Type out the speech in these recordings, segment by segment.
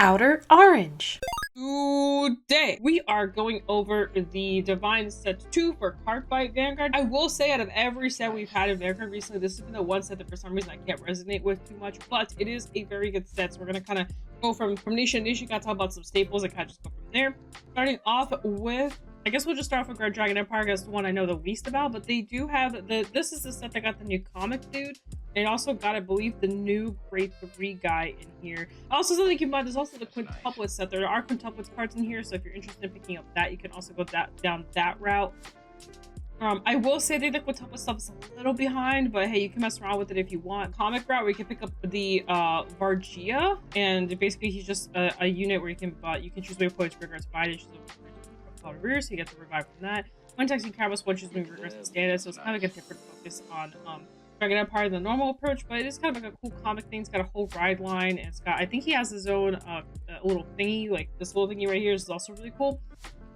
Outer Orange. Today we are going over the Divine Set 2 for Cardfight Vanguard. I will say, out of every set we've had in Vanguard recently, this has been the one set that for some reason I can't resonate with too much, but it is a very good set. So we're gonna kind of go from nation to nation, gotta talk about some staples and kind of just go from there. Starting off with, I guess we'll just start off with Grand Dragon Empire. That's the one I know the least about, but they do have this is the set that got the new comic dude. It also got, I believe, the new grade 3 guy in here. Also, something to keep in mind, there's also the quintuplets set. There are quintuplets cards in here, so if you're interested in picking up that, you can also go down that route. I will say that the quintuplet stuff is a little behind, but hey, you can mess around with it if you want. Comic route, where you can pick up the Vargia, and basically he's just a unit where you can choose wave points, regards bind, and choose a rear, so you get to revive from that. One text you can have switches when regards to standard, so it's kind of like a different focus on Dragon Empire than the normal approach, but it is kind of like a cool comic thing. It's got a whole ride line, and it's got, I think he has his own little thingy, like this little thingy right here is also really cool.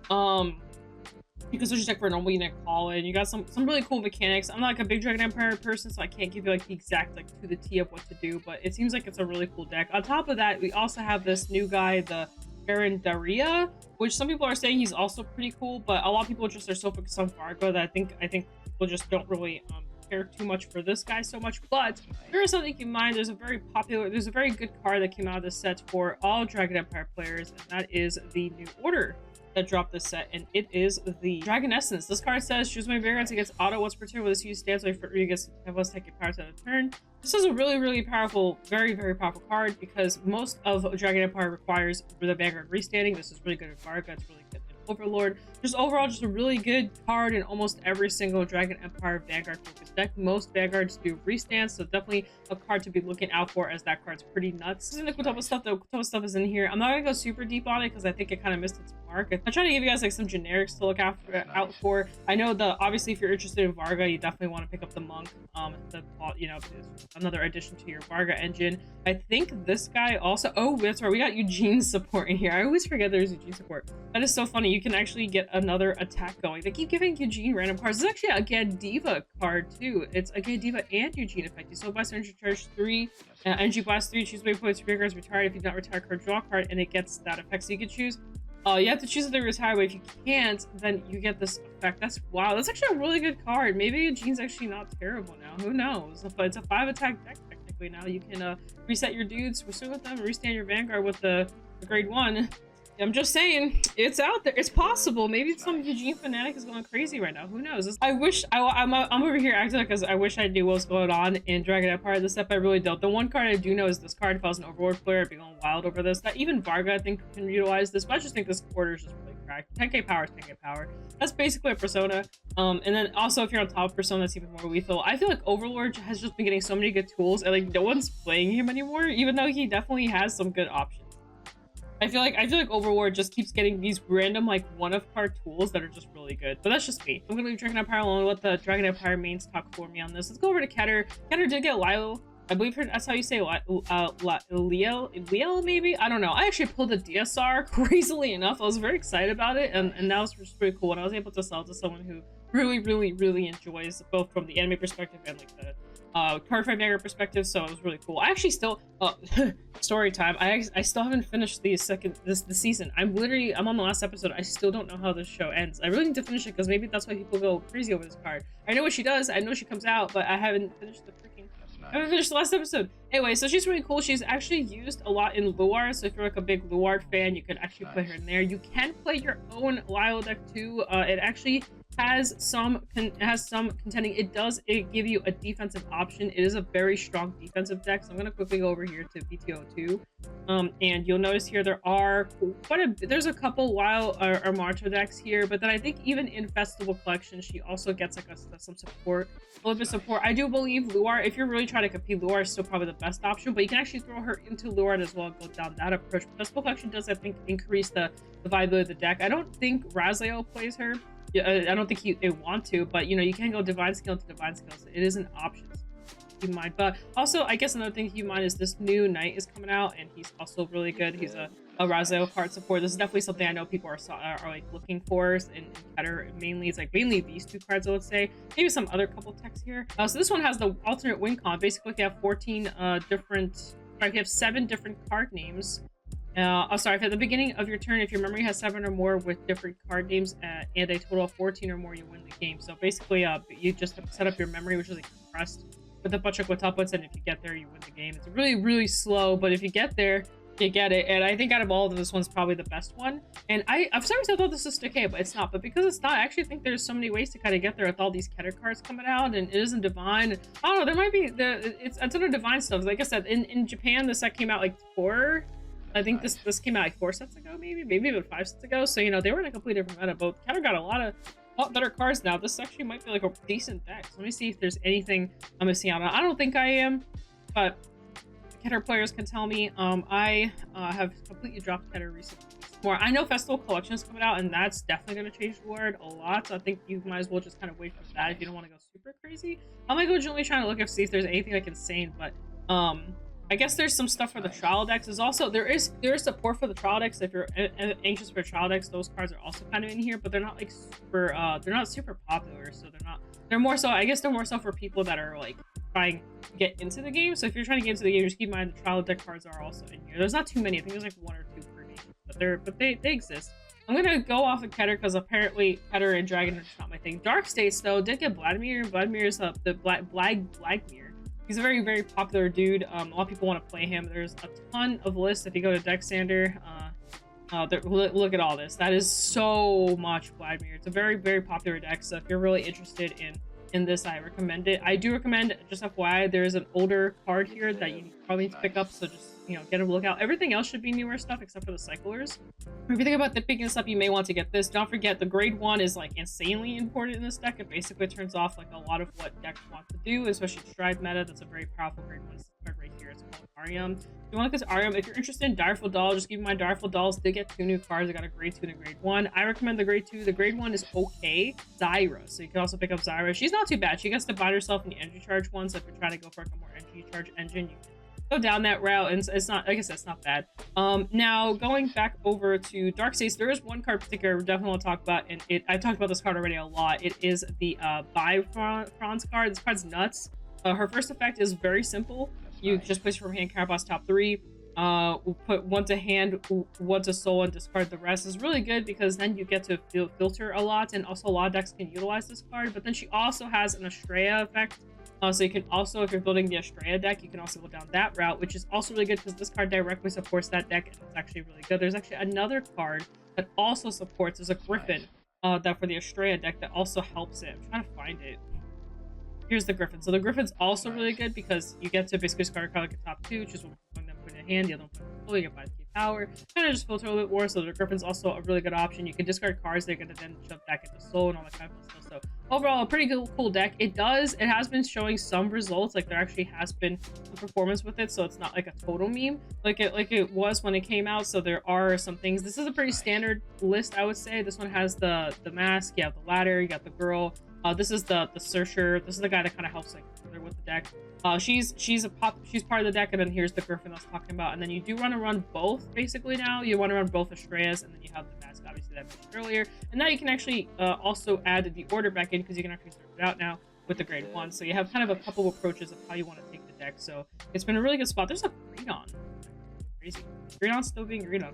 You can switch deck for a normal unit call in. You got some really cool mechanics. I'm not like a big Dragon Empire person, so I can't give you like the exact like to the T of what to do, but it seems like it's a really cool deck. On top of that, we also have this new guy, the Daria, which some people are saying he's also pretty cool, but a lot of people just are so focused on Fargo that I think people just don't really care too much for this guy so much. But there is something to keep in mind. There's a very good card that came out of this set for all Dragon Empire players, and that is the new order that dropped this set, and it is the Dragon Essence. This card says, choose my variants against auto once per turn with this use stance by for against plus take a power to the turn. This is a really powerful, very powerful card, because most of Dragon Empire requires for the Vanguard restanding. This is really good in Varga, it's really good in Overlord. Just overall, just a really good card in almost every single Dragon Empire Vanguard focused deck. Most Vanguards do restands, so definitely a card to be looking out for, as that card's pretty nuts. This is the quintuple stuff. The quintuple stuff is in here. I'm not gonna go super deep on it because I think it kind of missed its mark. I'm trying to give you guys like some generics to look out for. I know obviously if you're interested in Varga, you definitely want to pick up the Monk. Another addition to your Varga engine. I think this guy also, oh, that's right, we got Eugene's support in here. I always forget there's Eugene support. That is so funny. You can actually get another attack going. They keep giving Eugene random cards. It's actually a Gandiva card too. It's a Gandiva and Eugene effect. So by energy charge 3, energy blast 3, choose waypoints, rear guards retired. If you don't retire card, draw a card, and it gets that effect. So you can choose. You have to choose if they retire, but if you can't, then you get this effect. That's wow. That's actually a really good card. Maybe Eugene's actually not terrible now. Who knows? But it's a 5 attack deck technically now. You can reset your dudes, pursue with them, and restand your Vanguard with the grade 1. I'm just saying, it's out there. It's possible. Maybe some Eugene fanatic is going crazy right now. Who knows? I'm over here acting because I wish I knew what was going on in Dragon Empire this set, but I really don't. The one card I do know is this card. If I was an Overlord player, I'd be going wild over this. That even Varga, I think, can utilize this, but I just think this order is just really cracked. 10k power is 10k power. That's basically a Persona. And then also, if you're on top of Persona, that's even more lethal. I feel like Overlord has just been getting so many good tools, and like no one's playing him anymore, even though he definitely has some good options. I feel like Overlord just keeps getting these random like one-of-card tools that are just really good. But that's just me. I'm gonna leave Dragon Empire alone and let the Dragon Empire mains talk for me on this. Let's go over to Keter. Keter did get Lilo. I believe that's how you say Leo, maybe? I don't know. I actually pulled a DSR, crazily enough. I was very excited about it, and that was just pretty cool. And I was able to sell to someone who really enjoys both from the anime perspective and like the Cardfight Vanguard perspective, so it was really cool. I actually still story time. I still haven't finished the season. I'm on the last episode. I still don't know how this show ends. I really need to finish it because maybe that's why people go crazy over this card. I know what she does. I know she comes out, but I haven't finished I haven't finished the last episode. Anyway, so she's really cool. She's actually used a lot in Luar, so if you're like a big Luar fan, you can actually play her in there. You can play your own Lyle deck too. It actually has some contending. It give you a defensive option. It is a very strong defensive deck, so I'm gonna quickly go over here to VTO2, and you'll notice here there are there's a couple Lyle or Marto decks here, but then I think even in Festival Collection she also gets like some support, a little bit of support. I do believe Luar, if you're really trying to compete, Luar is still probably the best option, but you can actually throw her into Luar as well and go down that approach. Festival Collection does, I think, increase the viability of the deck. I don't think Raziel plays her. I don't think they want to, but you know, you can go Divine Skill into Divine Skill, so it is an option to keep in mind. But also, I guess another thing to keep in mind is this new Knight is coming out, and he's also really good. He's a Raziel card support. This is definitely something I know people are like looking for in Keter. Mainly, it's like mainly these two cards, I would say. Maybe some other couple texts here. So this one has the alternate win con. Basically, you have 14 different. You have 7 different card names Oh, sorry, if at the beginning of your turn, if your memory has 7 or more with different card names and a total of 14 or more, you win the game. So basically, you just have to set up your memory, which is like compressed with a bunch of quintuplets, and if you get there, you win the game. It's really, really slow, but if you get there, you get it. And I think out of all of them, this one's probably the best one. And I've sometimes thought this is Stoicheia, but it's not. But because it's not, I actually think there's so many ways to kind of get there with all these Keter cards coming out, and it isn't divine. I don't know, there might be it's other divine stuff. Like I said, in Japan, the set came out like I think this came out like 4 sets ago, maybe even 5 sets ago. So you know they were in a completely different meta. But Keter got a lot better cards now. This actually might be like a decent deck. So let me see if there's anything I'm missing out on. I don't think I am, but Keter players can tell me. I have completely dropped Keter recently. More, I know Festival Collection is coming out, and that's definitely going to change the word a lot. So I think you might as well just kind of wait for that if you don't want to go super crazy. I'm gonna go gently trying to look see if there's anything like insane, but I guess there's some stuff for the trial decks. There's also there is support for the trial decks. If you're anxious for trial decks, those cards are also kind of in here, but they're not like super popular. So they're more so, I guess they're more so for people that are like trying to get into the game. So if you're trying to get into the game, just keep in mind the trial deck cards are also in here. There's not too many. I think there's like 1 or 2 per nation, but they exist. I'm gonna go off of Keter because apparently Keter and Dragon are just not my thing. Dark States though did get Vladimir. Vladimir is the Blagmir. He's a very, very popular dude. A lot of people want to play him. There's a ton of lists. If you go to Deck Sander, look at all this. That is so much Vladimir. It's a very, very popular deck. So if you're really interested in this, I recommend it. I do recommend, just FYI, there's an older card here that you probably need to pick up. So just, you know, get a lookout. Everything else should be newer stuff except for the cyclers. If you think about the picking this up, you may want to get this. Don't forget the grade 1 is like insanely important in this deck. It basically turns off like a lot of what decks want to do, especially STRIFE meta. That's a very powerful grade 1 card right here. It's called Arium. If you want to look at Arium, if you're interested in Direful Doll, just keep in mind Direful Dolls did get 2 new cards. I got a grade 2 and a grade 1. I recommend the grade 2. The grade 1 is okay. Zyra. So you can also pick up Zyra. She's not too bad. She gets to bind herself in the energy charge one. So if you're trying to go for like a more energy charge engine, you can go down that route, and it's not, like I said, it's not bad. Now going back over to Dark States, there is one card particular we definitely want to talk about, and I've talked about this card already a lot. It is the Bifron's card. This card's nuts. Her first effect is very simple. You just place from hand Carapace top 3. We'll put 1 to hand, 1 to soul, and discard the rest. Is really good because then you get to filter a lot, and also a lot of decks can utilize this card. But then she also has an Estrella effect. So you can also, if you're building the Estrella deck, you can also go down that route, which is also really good because this card directly supports that deck, and it's actually really good. There's actually another card that also supports, there's a Griffin that for the Estrella deck that also helps it. I'm trying to find it. Here's the Griffin. So the Griffin's also really good because you get to basically discard a card like a top 2, which is one of them put in a hand, the other one put in a full, you get 5k power. Kind of just filter a little bit more, so the Griffin's also a really good option. You can discard cards, they're going to then jump back into soul and all that kind of stuff. So overall, a pretty cool deck. It has been showing some results, like there actually has been some performance with it, so it's not like a total meme like it was when it came out. So there are some things. This is a pretty standard list, I would say. This one has the mask, you have the ladder, you got the girl. This is the searcher. This is the guy that kind of helps like with the deck. She's part of the deck, and then here's the Griffin I was talking about. And then you do want to run both basically now. You want to run both Estrellas, and then you have the mask obviously that I mentioned earlier. And now you can actually also add the order back in because you can actually search it out now with the grade 1. So you have kind of a couple of approaches of how you want to take the deck. So it's been a really good spot. There's a Greedon. Crazy. Greedon's still being Greedon,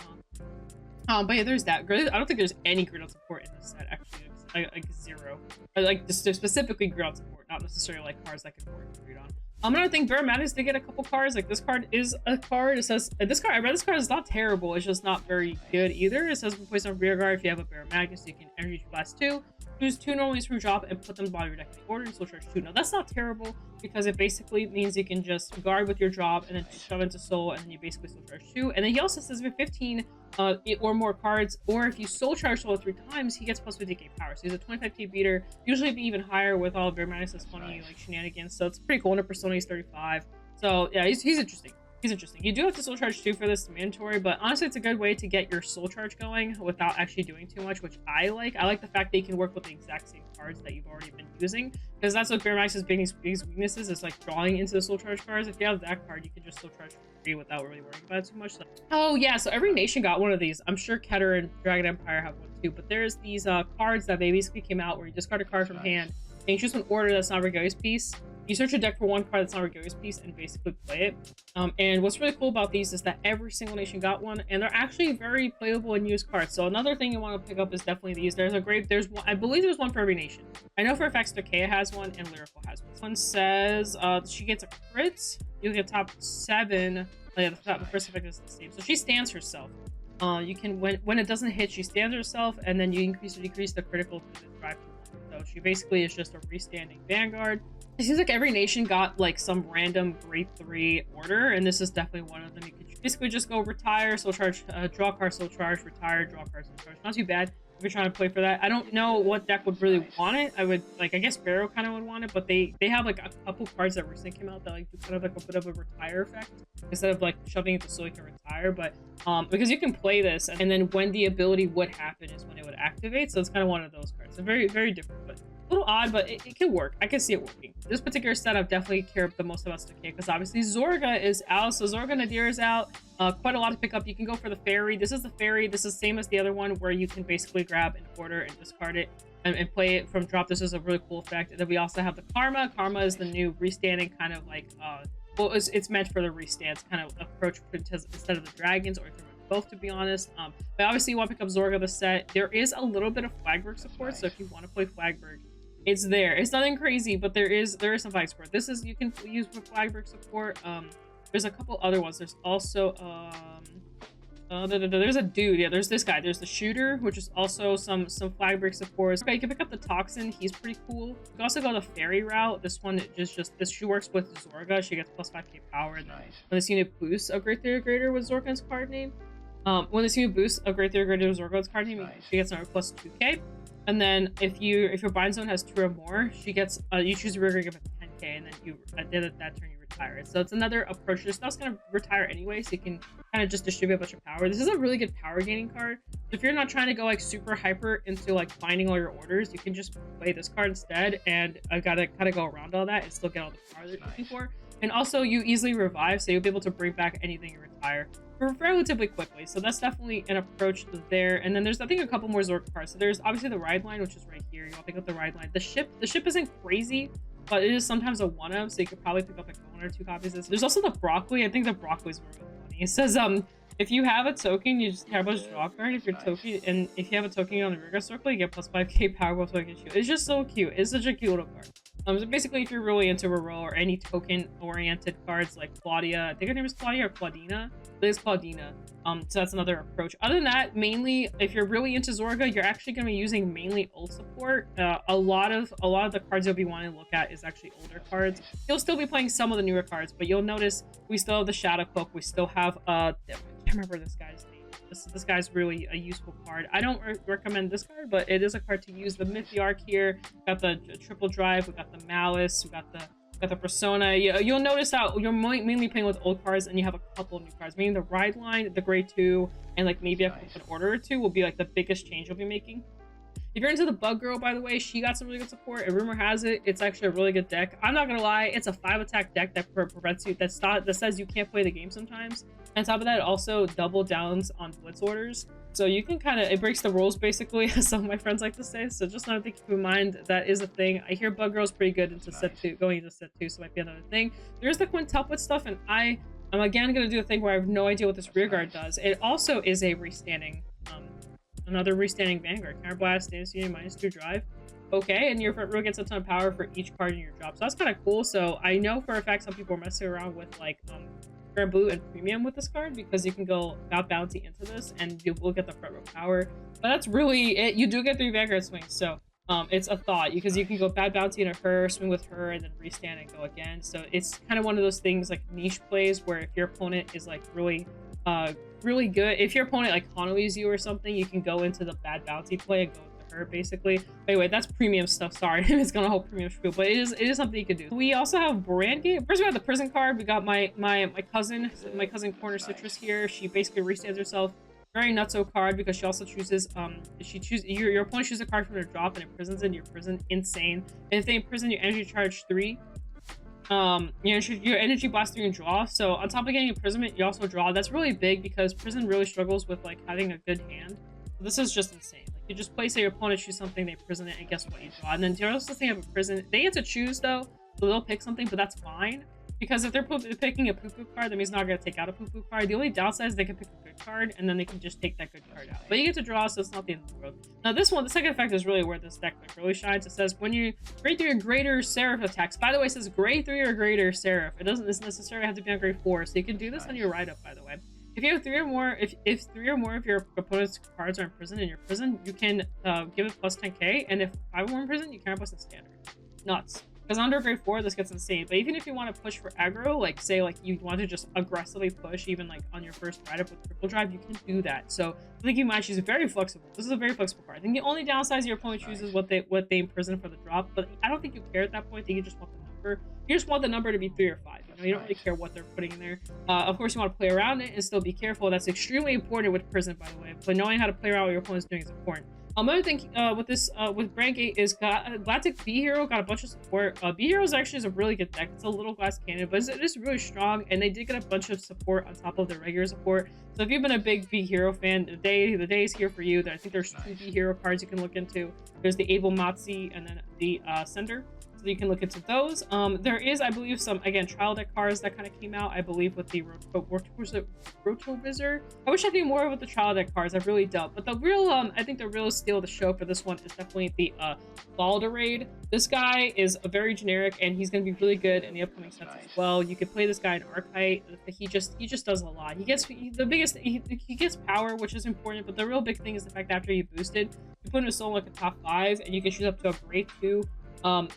huh? But yeah, there's that. I don't think there's any Greedon support in this set actually. Like 0, or like just specifically ground support, not necessarily like cards that can work with Greedon. Another thing, Baromatis did get a couple cards. Like this card is a card. It says this card. I read this card is not terrible. It's just not very good either. It says place on rear guard if you have a Baromatis, you can energy blast 2. Choose 2 normalies from drop and put them by your deck in order and soul charge 2. Now that's not terrible because it basically means you can just guard with your drop and then shove into soul, and then you basically soul charge 2. And then he also says with 15 or more cards, or if you soul charge soul 3 times, he gets plus 50k power. So he's a 25k beater. Usually be even higher with all of Baromatis' funny like shenanigans. So it's pretty cool. Under Persona he's 35. So yeah, he's interesting. He's interesting. You do have to soul charge 2 for this mandatory, but honestly it's a good way to get your soul charge going without actually doing too much, which I like. I like the fact that you can work with the exact same cards that you've already been using, because that's what Baromatis' biggest weaknesses is, like drawing into the soul charge cards. If you have that card, you can just soul charge for free without really worrying about it too much. Oh yeah, so every nation got one of these. I'm sure Keter and Dragon Empire have one too, but there's these cards that they basically came out where you discard a card from hand and you choose an order that's not a Regalis piece. You search a deck for one card that's not a Gillies piece and basically play it. And what's really cool about these is that every single nation got one, and they're actually very playable and used cards. So another thing you want to pick up is definitely these. There's one, I believe there's one for every nation. I know for a fact Stoicheia has one and Lyrical has one. This one says she gets a crit. You get top 7. Yeah, the first effect is the same. So she stands herself. You can when it doesn't hit, she stands herself, and then you increase or decrease the critical to the drive. So she basically is just a restanding Vanguard. It seems like every nation got like some random grade 3 order, and this is definitely one of them. You could basically just go retire, soul charge, draw card, soul charge, retire, draw card, soul charge. Not too bad if you're trying to play for that. I don't know what deck would really want it. I guess Barrow kind of would want it, but they have like a couple cards that recently came out that like do kind of like a bit of a retire effect instead of like shoving it so you can retire. But because you can play this, and then when the ability would happen is when it would activate. So it's kind of one of those cards. So very, very different, but a little odd, but it can work. I can see it working. This particular setup definitely care the most about Stoicheia because obviously Zorga is out. So Zorga Nadir is out. Quite a lot to pick up. You can go for the fairy. This is the fairy. This is the same as the other one where you can basically grab an order and discard it and play it from drop. This is a really cool effect. And then we also have the karma. Karma is the new restanding kind of like well, it's meant for the restands kind of approach instead of the dragons, or both, to be honest. But obviously you want to pick up Zorga the set. There is a little bit of Flagberg support, so if you want to play Flagberg, it's there. It's nothing crazy, but there is some flag support. This is you can use for Flagberg support. There's a couple other ones. There's also there's a dude. Yeah, there's this guy. There's the shooter, which is also some Flagberg support. Okay, you can pick up the Toxin. He's pretty cool. You can also go the fairy route. This one she works with Zorga. She gets plus 5k power. And when this unit boosts a Great Theory Greater with Zorga's card name, when this unit boosts a Great Theory Greater with Zorga's card name, she gets another plus 2k. And then if your bind zone has 2 or more, she gets you choose your give it 10k, and then you did it that turn you retire it. So it's another approach. This stuff's gonna retire anyway, so you can kind of just distribute a bunch of power. This is a really good power gaining card. If you're not trying to go like super hyper into like finding all your orders, you can just play this card instead, and I gotta kind of go around all that and still get all the power that you're looking for. And also you easily revive, so you'll be able to bring back anything you retire relatively quickly. So that's definitely an approach there. And then there's I think a couple more Zork cards. So there's obviously the ride line, which is right here. You want to pick up the ride line. The ship isn't crazy, but it is sometimes a one of, so you could probably pick up like 1 or 2 copies of this. There's also the broccoli. I think the broccoli is really funny. It says if you have a token, you just have a draw card. If your token, and if you have a token on the Riga circle, you get plus 5k power before you get you. It's just so cute. It's such a cute little card. So basically, if you're really into reroll or any token-oriented cards like Claudia, I think her name is Claudia or Claudina. It is Claudina. So that's another approach. Other than that, mainly, if you're really into Zorga, you're actually going to be using mainly ult support. A lot of the cards you'll be wanting to look at is actually older cards. You'll still be playing some of the newer cards, but you'll notice we still have the Shadow Cloak. We still have I can't remember this guy's name. This guy's really a useful card. I don't recommend this card, but it is a card to use. The Mythiarch here, got the triple drive, we got the Malice, we got the Persona. You'll notice that you're mainly playing with old cards, and you have a couple new cards. Meaning the Ride Line, the Grade 2, and like maybe an order or two will be like the biggest change you'll be making. If you're into the Bug Girl, by the way, she got some really good support. And rumor has it, it's actually a really good deck. I'm not gonna lie, it's a 5 attack deck that prevents you, that says you can't play the game sometimes. And on top of that, it also double downs on blitz orders. So you can kind of, it breaks the rules basically, as some of my friends like to say. So just another thing to keep in mind, that is a thing. I hear Bug Girl's pretty good into set 2, going into set 2, so it might be another thing. There's the quintuplet stuff, and I'm again gonna do a thing where I have no idea what this rear guard does. It also is a restanding, another restanding Vanguard. Counterblast, status unit, -2 drive. Okay, and your front row gets a ton of power for each card in your drop. So that's kind of cool. So I know for a fact some people are messing around with like Grand Blue and Premium with this card, because you can go Bout Bounty into this and you will get the front row power. But that's really it. You do get 3 Vanguard swings, so it's a thought, because you can go Bad Bounty into her, swing with her, and then restand and go again. So it's kind of one of those things like niche plays where if your opponent is like really good, if your opponent like Hanoi's you or something, you can go into the Bad Bounty play and go to her basically. Anyway, that's premium stuff. Sorry, it's gonna hold premium spiel, but it is something you can do. We also have Brandt Gate. First, we have the prison card. We got my cousin Corner Citrus here. She basically restands herself. Very nutso card, because she also chooses your opponent chooses a card from their drop and imprisons in your prison. Insane. And if they imprison, your energy charge 3. Your energy blast 3 and draw. So on top of getting imprisonment, you also draw. That's really big, because prison really struggles with like having a good hand. So this is just insane. Like you just play, say your opponent choose something, they imprison it, and guess what, you draw. And then the other thing of a prison, they get to choose though. So they'll pick something, but that's fine. Because if they're picking a poo-poo card, that means they're not going to take out a poo-poo card. The only downside is they can pick a good card, and then they can just take that good card out. But you get to draw, so it's not the end of the world. Now this one, the second effect is really where this deck really shines. It says when you grade 3 or greater Seraph attacks. By the way, it says grade 3 or greater Seraph. It doesn't necessarily have to be on grade 4, so you can do this on your write-up, by the way. If you have 3 or more, if 3 or more of your opponent's cards are in prison in your prison, you can give it plus 10k, and if 5 or more in prison, you can plus the standard. Nuts. Because under grade 4, this gets insane. But even if you want to push for aggro, like say like you want to just aggressively push, even like on your first write-up with triple drive, you can do that. So I think you might choose very flexible. This is a very flexible card. I think the only downside is your opponent chooses what they imprison for the drop. But I don't think you care at that point. I think you just want the number. You just want the number to be 3 or 5. You know, you don't really care what they're putting in there. Of course, you want to play around it and still be careful. That's extremely important with prison, by the way. But knowing how to play around what your opponent's doing is important. Another thing with Brandt Gate is Galactic B Hero got a bunch of support. B Hero actually is a really good deck. It's a little glass cannon, but it is really strong, and they did get a bunch of support on top of their regular support. So if you've been a big B Hero fan, the day is here for you. I think there's 2 B Hero cards you can look into. There's the Able Matzi and then the Sender. So you can look into those. There is, I believe, some, again, trial deck cards that kind of came out, I believe, with the Rotovizor. I wish I knew more about the trial deck cards. I really don't. But the real, I think the real steal of the show for this one is definitely the Balderade. This guy is a very generic, and he's going to be really good in the upcoming sets as well. You could play this guy in Archetype. He just does a lot. He gets he gets power, which is important, but the real big thing is the fact that after you boost it, you put him in soul like a top 5, and you can choose up to a grade 2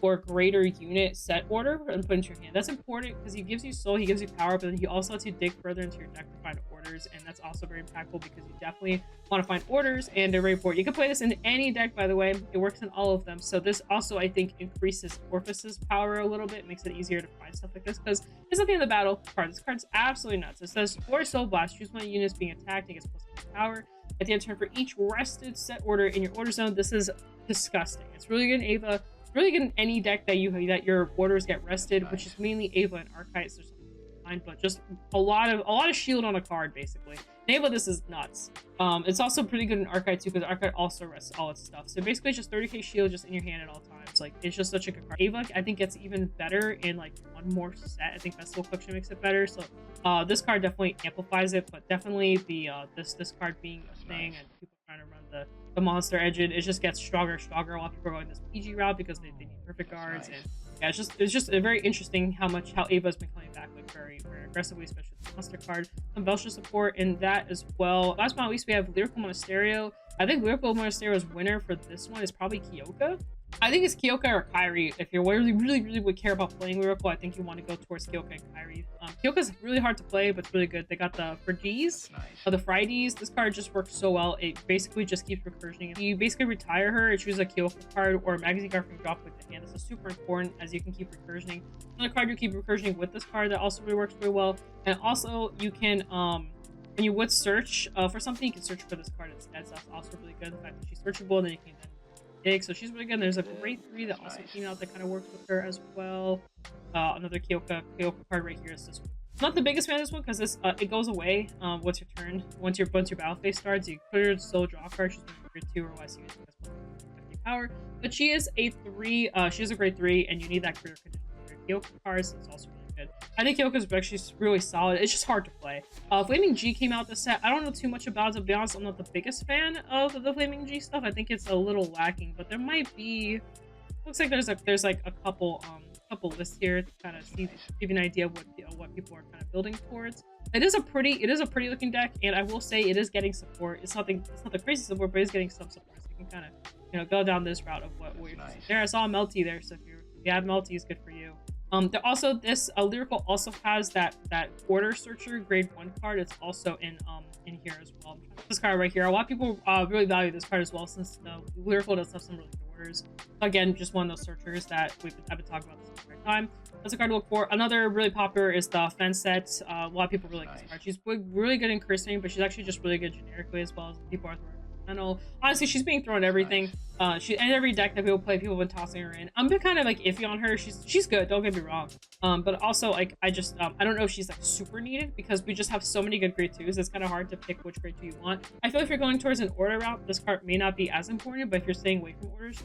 or greater unit set order and put into your hand. That's important because he gives you soul, he gives you power, but then he also lets you dig further into your deck to find orders, and that's also very impactful because you definitely want to find orders, and they're very important. You can play this in any deck, by the way. It works in all of them. So this also, I think, increases Orpheus's power a little bit, makes it easier to find stuff like this because it's at the end of the battle card. This card's absolutely nuts. It says for Soul Blast, choose one of the units being attacked and gets plus 1 power. At the end of turn for each rested set order in your order zone. This is disgusting. It's really good in Ava. Really good in any deck that your orders get rested, which is mainly Ava and Archetypes. There's something behind, but just a lot of shield on a card basically. In Ava, this is nuts. It's also pretty good in Archetype too, because Archetype also rests all its stuff. So basically, it's just 30k shield just in your hand at all times. Like it's just such a good card. Ava, I think, gets even better in like one more set. I think Festival Collection makes it better. So this card definitely amplifies it, but definitely the this card being a thing and people trying to run the monster engine, it just gets stronger and stronger. A lot of people are going this PG route because they need perfect guards, and yeah, it's just a very interesting how Ava's been coming back like very aggressively, especially with the monster card. Some Belcher support in that as well. Last but not least, we have Lyrical Monasterio. I think Lyrical Monasterio's winner for this one is probably Kyoka. I think it's Kyoka or Kairi. If you really would care about playing Lyrical, I think you want to go towards Kyoka and Kairi. Kyoka's really hard to play, but it's really good. They got the Frigies, the Fridays. This card just works so well. It basically just keeps recursioning. You basically retire her, choose a Kyoka card or a magazine card from your drop with the hand. This is super important as you can keep recursioning. Another card you keep recursioning with this card that also really works really well. And also you can when you would search for something, you can search for this card instead. So that's also really good. The fact that she's searchable, then you can dig. So she's really good. There's a grade 3 that also came out that kind of works with her as well. Another Kyoka card right here is this one. I'm not the biggest fan of this one because this it goes away once your turn. Once your battle phase starts, you put her soul draw card. She's grade 2 or less. You get plus 50 power. But she is a 3. She is a grade 3, and you need that career condition for your Kyoka cards. So it's also really good. I think Kyoka's actually really solid. It's just hard to play. Flaming G came out this set. I don't know too much about it, to be honest. I'm not the biggest fan of the Flaming G stuff. I think it's a little lacking, but there might be. Looks like there's like a couple lists here to kind of give you an idea of what people are kind of building towards. It is a pretty looking deck, and I will say it is getting support. It's not the crazy support, but it's getting some support. So you can kind of go down this route of what you're doing. There, I saw a Melty there, so if you have Melty, is good for you. There also this Lyrical also has that Order Searcher grade 1 card. It's also in here as well. This card right here, a lot of people really value this card as well, since Lyrical does have some really good orders. Again, just one of those searchers that I've been talking about this entire time. That's a card to look for. Another really popular is the Fence set. A lot of people really like this card. She's really good in cursing, but she's actually just really good generically as well, as people are throwing. Honestly, she's being thrown everything. She in every deck that people play, people have been tossing her in. I'm been kind of like iffy on her. She's good, don't get me wrong. But also like I don't know if she's like super needed because we just have so many good grade 2s. It's kind of hard to pick which grade 2 you want. I feel if you're going towards an order route, this card may not be as important, but if you're staying away from orders,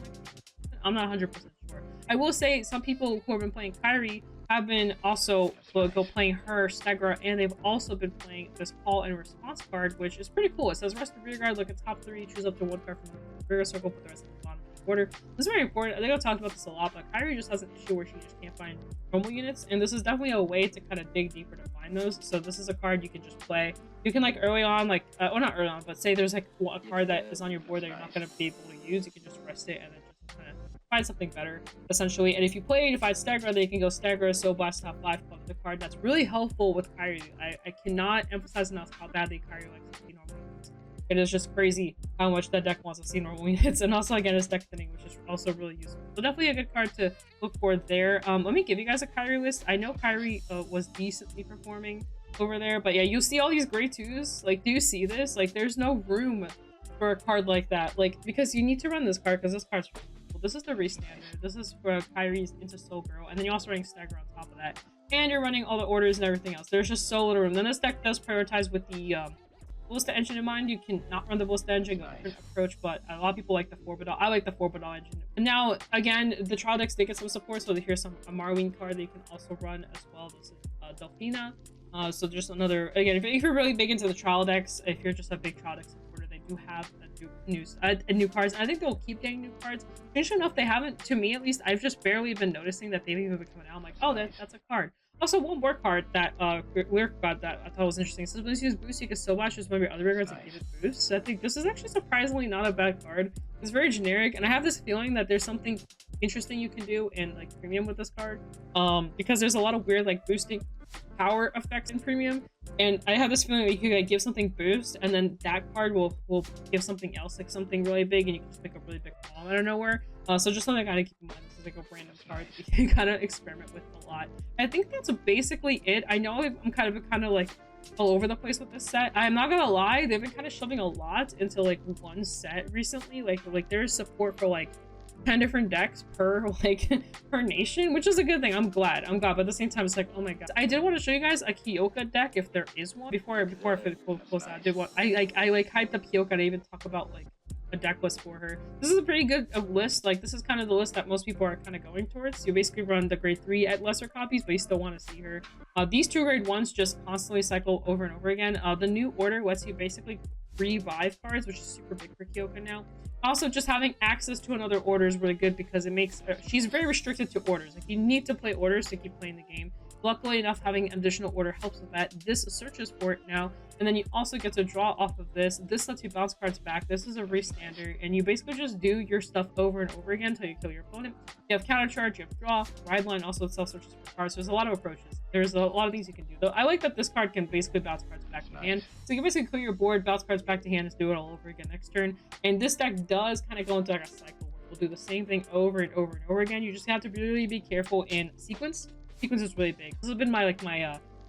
I'm not 100% sure. I will say some people who have been playing Kyrie have been also go playing her Stegra, and they've also been playing this call and response card, which is pretty cool. It says rest the rear guard, look at top 3, choose up to 1 card from the rear circle, put the rest at the bottom of the order. This is very important. I think I've talked about this a lot, but Kyrie just has an issue where she just can't find normal units, and this is definitely a way to kind of dig deeper to find those. So this is a card you can just play. You can like early on, like well, not early on, but say there's like a card that is on your board that you're not going to be able to use, you can just rest it and then just kind of find something better, essentially. And if you play Unified Stagger, then you can go Stagger, so blast top 5 club the card. That's really helpful with Kyrie. I cannot emphasize enough how badly Kyrie likes to see normal units. It is just crazy how much that deck wants to see normal units, and also again it's deck thinning, which is also really useful. So definitely a good card to look for there. Let me give you guys a Kyrie list. I know Kyrie was decently performing over there, but yeah, you see all these grade 2s. Like, do you see this? Like, there's no room for a card like that, like, because you need to run this card because this card's really cool. This is the restandard. This is for Kyrie's into Soul Girl, and then you're also running Stagger on top of that, and you're running all the orders and everything else. There's just so little room. Then this deck does prioritize with the Ballista engine in mind. You can not run the Ballista engine, go different approach, but a lot of people like the 4-Badal. I like the 4-Badal engine. And now, again, the trial decks did get some support, so here's some a Marween card that you can also run as well. This is Delphina. So just another, again, if you're really big into the trial decks, if you're just a big trial deck supporter, they do have new cards. And I think they'll keep getting new cards. Interesting enough, they haven't, to me at least. I've just barely been noticing that they've even been coming out. I'm like, oh, that's a card. Also, one more card that Lyrical card that I thought was interesting. So when you use boost, you can still watch as one of your other cards that give it boost. So I think this is actually surprisingly not a bad card. It's very generic, and I have this feeling that there's something interesting you can do in like premium with this card. Because there's a lot of weird like boosting power effects in premium, and I have this feeling that you can like give something boost, and then that card will give something else, like something really big, and you can just pick up really big column out of nowhere. So just something I gotta keep in mind. This is like a random card that you can kind of experiment with a lot. I think that's basically it. I know I'm kind of like all over the place with this set. I'm not gonna lie, they've been kind of shoving a lot into like one set recently. Like there's support for like 10 different decks per like per nation, which is a good thing. I'm glad, but at the same time it's like, oh my god. I did want to show you guys a Kyoka deck if there is one before I close out. I like hyped up Kyoka to even talk about like a deck list for her. This is a pretty good list. Like, this is kind of the list that most people are kind of going towards. You basically run the grade 3 at lesser copies, but you still want to see her. These 2 grade 1s just constantly cycle over and over again. The new order lets you basically revive cards, which is super big for Kyoka now. Also, just having access to another order is really good because it makes she's very restricted to orders. Like, you need to play orders to keep playing the game. Luckily enough, having an additional order helps with that. This searches for it now, and then you also get to draw off of this. This lets you bounce cards back. This is a restander, and you basically just do your stuff over and over again until you kill your opponent. You have counter charge, you have draw, ride line also itself searches for cards. So there's a lot of approaches. There's a lot of things you can do. Though I like that this card can basically bounce cards back to hand. So you can basically clear your board, bounce cards back to hand, and do it all over again next turn. And this deck does kind of go into like a cycle where we'll do the same thing over and over and over again. You just have to really be careful in sequence. Sequence is really big. This has been my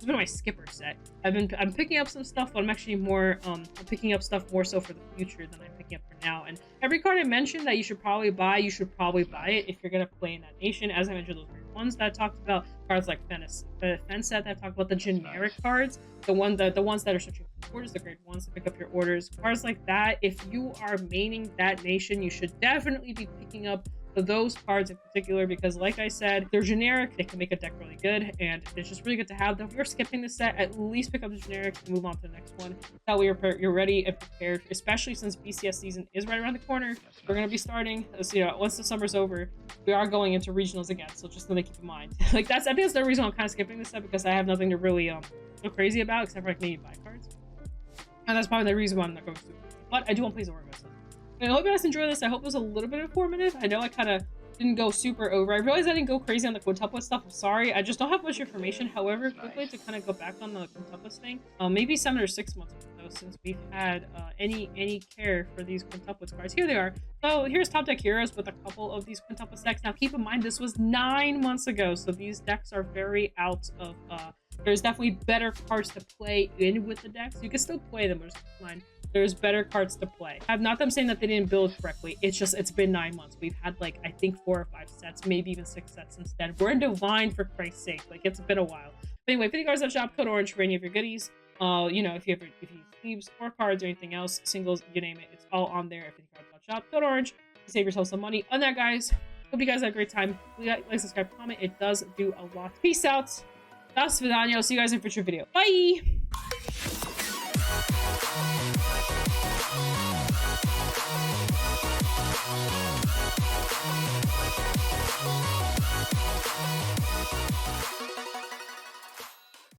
my skipper set. I'm picking up some stuff, but I'm actually more I'm picking up stuff more so for the future than I'm picking up for now. And every card I mentioned that you should probably buy it if you're gonna play in that nation. As I mentioned, those ones that I talked about, cards like Fence set that talked about the generic cards, the ones that are searching for orders, the grade 1s to pick up your orders, cards like that. If you are maining that nation, you should definitely be picking up those cards in particular, because like I said, they're generic. They can make a deck really good, and it's just really good to have them. If you're skipping the set, at least pick up the generics and move on to the next one. That way you're ready and prepared, especially since BCS season is right around the corner. We're going to be starting, so, you know, once the summer's over, we are going into regionals again, so just something to keep in mind. Like, I think that's the reason I'm kind of skipping this set, because I have nothing to really go crazy about except for like maybe buy cards, and that's probably the reason why I'm not going to. But I do want to play Zora myself. I hope you guys enjoyed this. I hope it was a little bit informative. I know I kind of didn't go super over. I realized I didn't go crazy on the quintuplet stuff. I'm sorry. I just don't have much information. However, quickly to kind of go back on the quintuplets thing, maybe 7 or 6 months ago, since we've had any care for these quintuplets cards. Here they are. So here's Top Deck Heroes with a couple of these quintuplets decks. Now keep in mind, this was 9 months ago, so these decks are very out of there's definitely better cards to play in with the decks. You can still play them, but just keep in mind, there's better cards to play. I'm not them saying that they didn't build correctly. It's just, it's been 9 months. We've had like, I think 4 or 5 sets, maybe even 6 sets instead. We're in Divine, for Christ's sake. Like, it's been a while. But anyway, $50 on shop, code orange for any of your goodies. You know, if you use sleeves or cards or anything else, singles, you name it, it's all on there at $50 on shop, code orange. Save yourself some money on that, guys. Hope you guys had a great time. Like, subscribe, comment. It does do a lot. Peace out. Das vidania. See you guys in a future video. Bye.